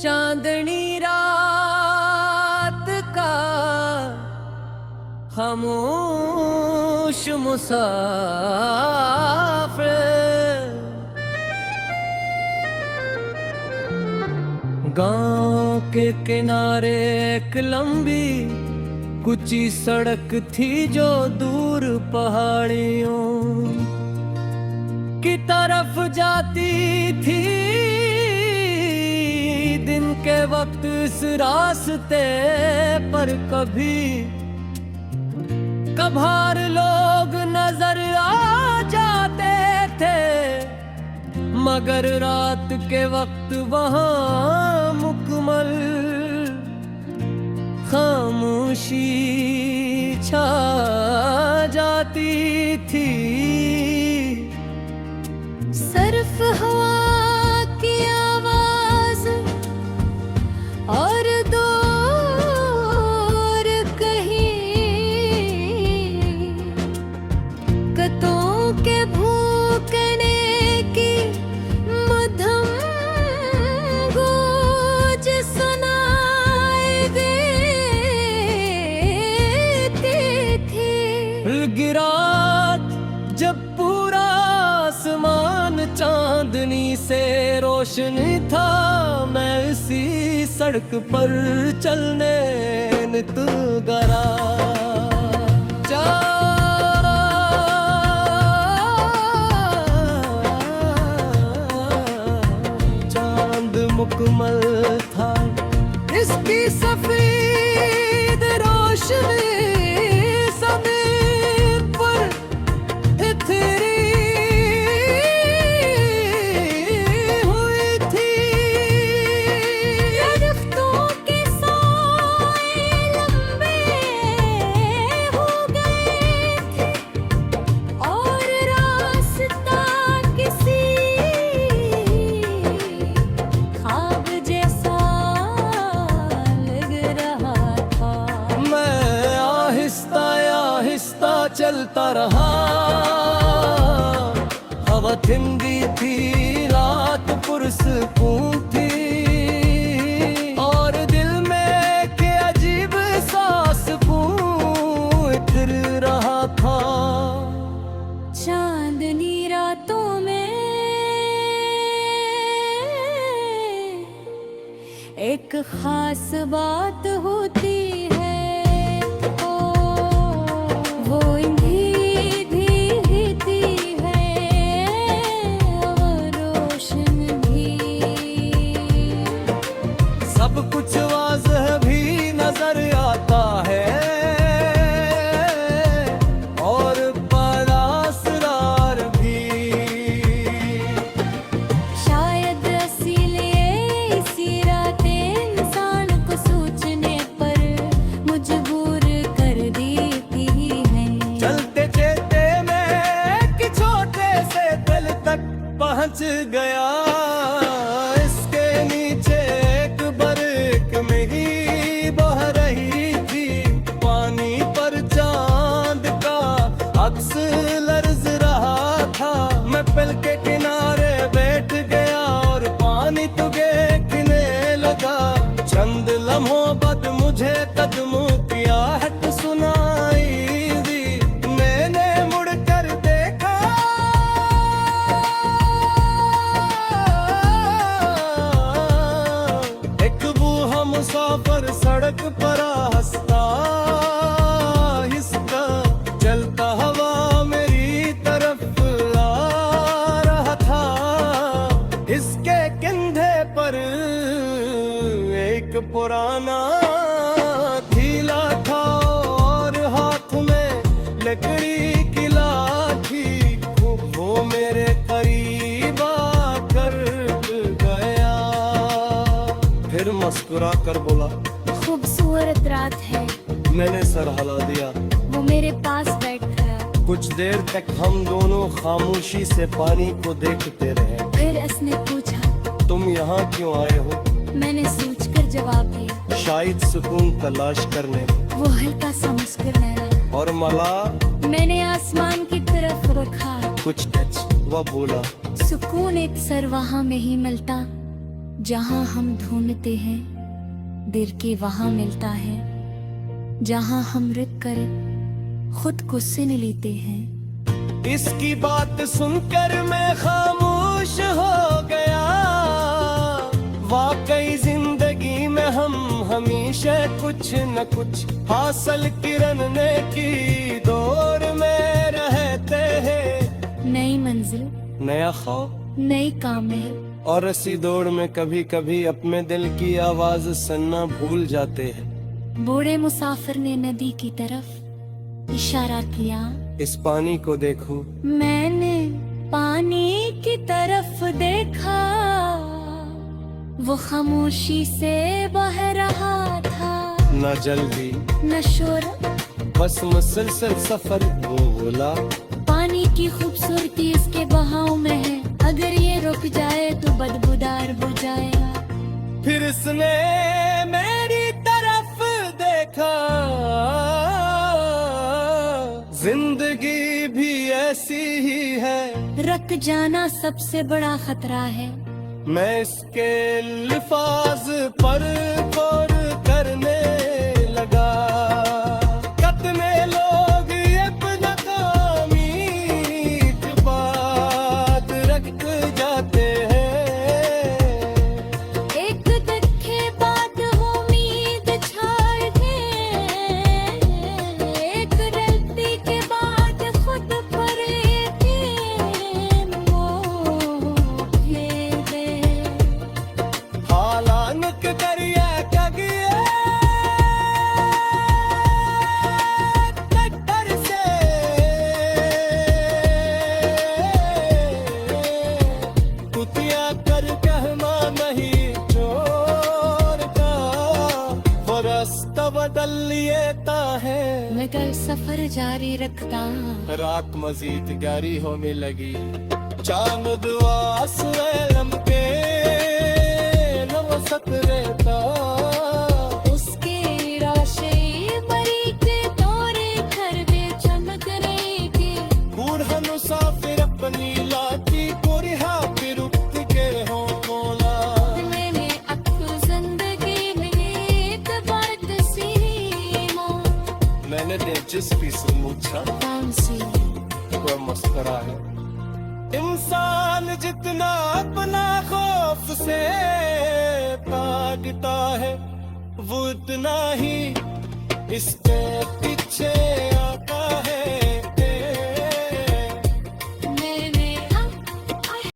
चांदनी रात का खामोश मुसाफिर, गांव के किनारे एक लंबी कुची सड़क थी जो दूर पहाड़ियों की तरफ जाती थी। दिन के वक्त इस रास्ते पर कभी कभार लोग नजर आ जाते थे, मगर रात के वक्त वहां मुकम्मल खामोशी छा जाती थी। सिर्फ हवा की आवाज और दूर कहीं कतों के भूकने की मध्यम गूंज सुनाई देती थी। गिरा जब पूरा आसमान चांदनी से रोशन था, मैं इसी सड़क पर चलने नित गरा। चांद मुकम्मल था, इसकी सफेद रोशनी ज़मीन पर इतरी हुई थी। दरख्तों के साए लंबे हो गए थे और रास्ता किसी ख्वाब जैसा लग रहा था। मैं आहिस्ता आहिस्ता चलता रहा, हवा ठंडी थी, रात पुरसकून थी और दिल में के अजीब सा सुकून फिर रहा था। चांदनी रातों में एक खास बात होती है, वो भीगती है वो रोशन भी। सब कुछ वाज़ह भी नजर आता है और बड़ा असरार भी। शायद इसीलिए इसी रात इंसान को सोचने पर मजबूर कर देती है। चलते चलते मैं एक छोटे से दिल तक पहुंच गया, इसके नीचे एक बरक में ही बह रही थी पानी पर चांद का अक्स लर्ज रहा था। मैं पल के किनारे बैठ गया और पानी तो देखने लगा। चंद लम्हों बाद मुझे कदमों की आहट सुनाई दी। मैंने मुड़कर देखा, एक बूढ़ा मुसाफिर सड़क पर हंसता हिसका चलता हवा मेरी तरफ आ रहा था। इसके कंधे पर एक पुराना थैला था और हाथ में लकड़ी की लाठी। वो मेरे करीब आकर गया, फिर मुस्कुरा कर बोला, खूबसूरत रात है। मैंने सर हिला दिया। वो मेरे पास बैठा, कुछ देर तक हम दोनों खामोशी से पानी को देखते रहे। फिर उसने पूछा, तुम यहाँ क्यों आए हो? मैंने सोचकर जवाब दिया। शायद सुकून तलाश करने। वो हल्का सा मुस्कुराया और मला मैंने आसमान की तरफ रखा। कुछ टच, वह बोला, सुकून एक सर वहाँ में ही मिलता जहाँ हम ढूंढते हैं दिल के वहाँ मिलता है, जहाँ हम रुक कर खुद को सुन लेते हैं। इसकी बात सुनकर मैं खामोश हो गया, वाकई जिंदगी में हम हमेशा कुछ न कुछ हासिल करने की दौर में रहते हैं। नई मंजिल, नया खौफ, नई कामयाबी, और इसी दौड़ में कभी कभी अपने दिल की आवाज सुनना भूल जाते हैं। बूढ़े मुसाफिर ने नदी की तरफ इशारा किया, इस पानी को देखो। मैंने पानी की तरफ देखा, वो खामोशी से बह रहा था। न जल्दी न शोर, बस मुसलसल सफर। वो बोला, पानी की खूबसूरती इसके बहाव में है, अगर ये रुक जाए तो बदबूदार हो जाएगा। फिर इसने मेरी तरफ देखा, जिंदगी भी ऐसी ही है, रख जाना सबसे बड़ा खतरा है। मैं इसके लिफाज पर गौर करने लगा। कितने लोग ये नाकामी की बात रख जाते हैं, एक धक्के बाद उम्मीद छोड़ दे, एक गलती के बाद खुद पर यकीन वो खेल दे। हालांक करिए कगिए टक्कर से, कुतिया कर कहना नहीं चोर का, वो रास्ता बदल लेता है। मैं कल सफर जारी रखता, रात मजीद गहरी होने लगी, चांद आसमान के नवसत रहता। उसके राशे मरी के तोरे घर में चमक रही थी। बूढ़ा मुसाफिर अपनी लाठी को रिहा के रुक के हो बोला, मैंने आपको जिंदगी में एक बार तस्वीर मैंने दिलचस्पी से पूछा। कौन सी? कोई मुस्कुरा है। इंसान जितना अपना खौफ से भागता है, वो उतना ही इसके पीछे आता है।